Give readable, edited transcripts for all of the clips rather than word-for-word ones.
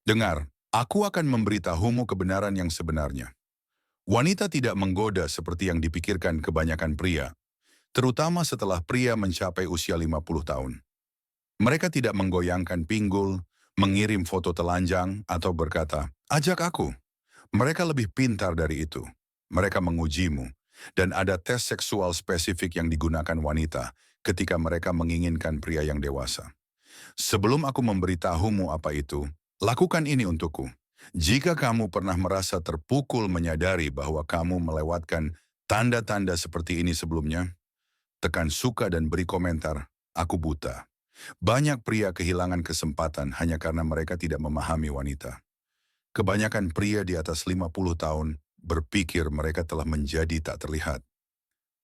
Dengar, aku akan memberitahumu kebenaran yang sebenarnya. Wanita tidak menggoda seperti yang dipikirkan kebanyakan pria, terutama setelah pria mencapai usia 50 tahun. Mereka tidak menggoyangkan pinggul, mengirim foto telanjang, atau berkata, "Ajak aku." Mereka lebih pintar dari itu. Mereka mengujimu, dan ada tes seksual spesifik yang digunakan wanita ketika mereka menginginkan pria yang dewasa. Sebelum aku memberitahumu apa itu, lakukan ini untukku. Jika kamu pernah merasa terpukul menyadari bahwa kamu melewatkan tanda-tanda seperti ini sebelumnya, tekan suka dan beri komentar, "Aku buta." Banyak pria kehilangan kesempatan hanya karena mereka tidak memahami wanita. Kebanyakan pria di atas 50 tahun berpikir mereka telah menjadi tak terlihat.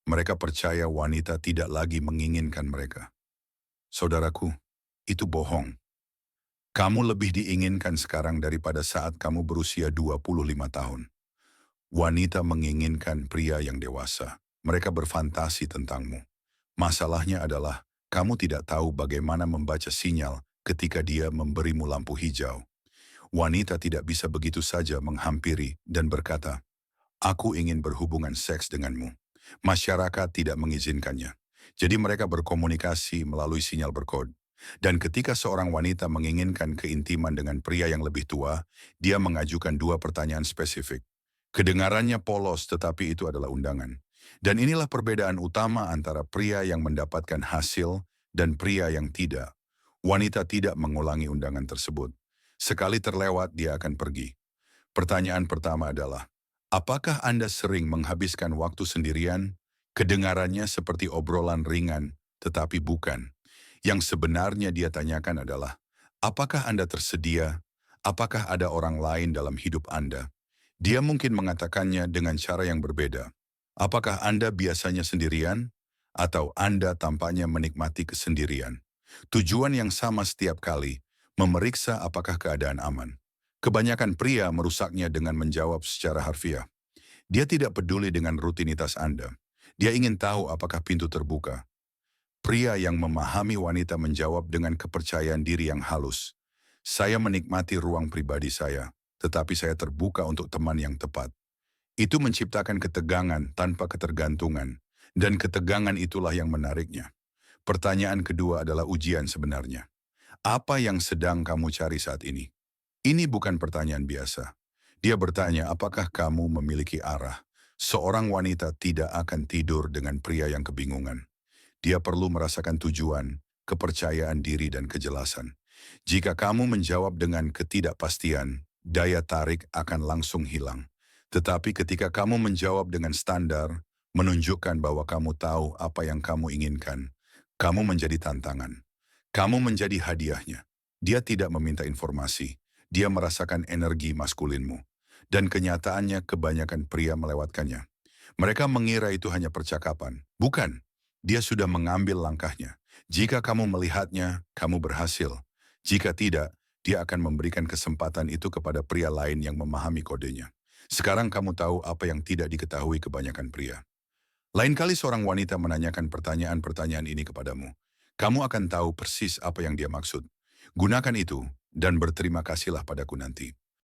Mereka percaya wanita tidak lagi menginginkan mereka. Saudaraku, itu bohong. Kamu lebih diinginkan sekarang daripada saat kamu berusia 25 tahun. Wanita menginginkan pria yang dewasa. Mereka berfantasi tentangmu. Masalahnya adalah, kamu tidak tahu bagaimana membaca sinyal ketika dia memberimu lampu hijau. Wanita tidak bisa begitu saja menghampiri dan berkata, "Aku ingin berhubungan seks denganmu." Masyarakat tidak mengizinkannya. Jadi mereka berkomunikasi melalui sinyal berkode. Dan ketika seorang wanita menginginkan keintiman dengan pria yang lebih tua, dia mengajukan dua pertanyaan spesifik. Kedengarannya polos tetapi itu adalah undangan. Dan inilah perbedaan utama antara pria yang mendapatkan hasil dan pria yang tidak. Wanita tidak mengulangi undangan tersebut. Sekali terlewat dia akan pergi. Pertanyaan pertama adalah, apakah Anda sering menghabiskan waktu sendirian? Kedengarannya seperti obrolan ringan, tetapi bukan. Yang sebenarnya dia tanyakan adalah, apakah Anda tersedia? Apakah ada orang lain dalam hidup Anda? Dia mungkin mengatakannya dengan cara yang berbeda. Apakah Anda biasanya sendirian? Atau Anda tampaknya menikmati kesendirian? Tujuan yang sama setiap kali, memeriksa apakah keadaan aman. Kebanyakan pria merusaknya dengan menjawab secara harfiah. Dia tidak peduli dengan rutinitas Anda. Dia ingin tahu apakah pintu terbuka. Pria yang memahami wanita menjawab dengan kepercayaan diri yang halus. Saya menikmati ruang pribadi saya, tetapi saya terbuka untuk teman yang tepat. Itu menciptakan ketegangan tanpa ketergantungan, dan ketegangan itulah yang menariknya. Pertanyaan kedua adalah ujian sebenarnya. Apa yang sedang kamu cari saat ini? Ini bukan pertanyaan biasa. Dia bertanya, apakah kamu memiliki arah? Seorang wanita tidak akan tidur dengan pria yang kebingungan. Dia perlu merasakan tujuan, kepercayaan diri dan kejelasan. Jika kamu menjawab dengan ketidakpastian, daya tarik akan langsung hilang. Tetapi ketika kamu menjawab dengan standar, menunjukkan bahwa kamu tahu apa yang kamu inginkan, kamu menjadi tantangan. Kamu menjadi hadiahnya. Dia tidak meminta informasi. Dia merasakan energi maskulinmu. Dan kenyataannya kebanyakan pria melewatkannya. Mereka mengira itu hanya percakapan. Bukan. Dia sudah mengambil langkahnya. Jika kamu melihatnya, kamu berhasil. Jika tidak, dia akan memberikan kesempatan itu kepada pria lain yang memahami kodenya. Sekarang kamu tahu apa yang tidak diketahui kebanyakan pria. Lain kali seorang wanita menanyakan pertanyaan-pertanyaan ini kepadamu, kamu akan tahu persis apa yang dia maksud. Gunakan itu dan berterima kasihlah padaku nanti.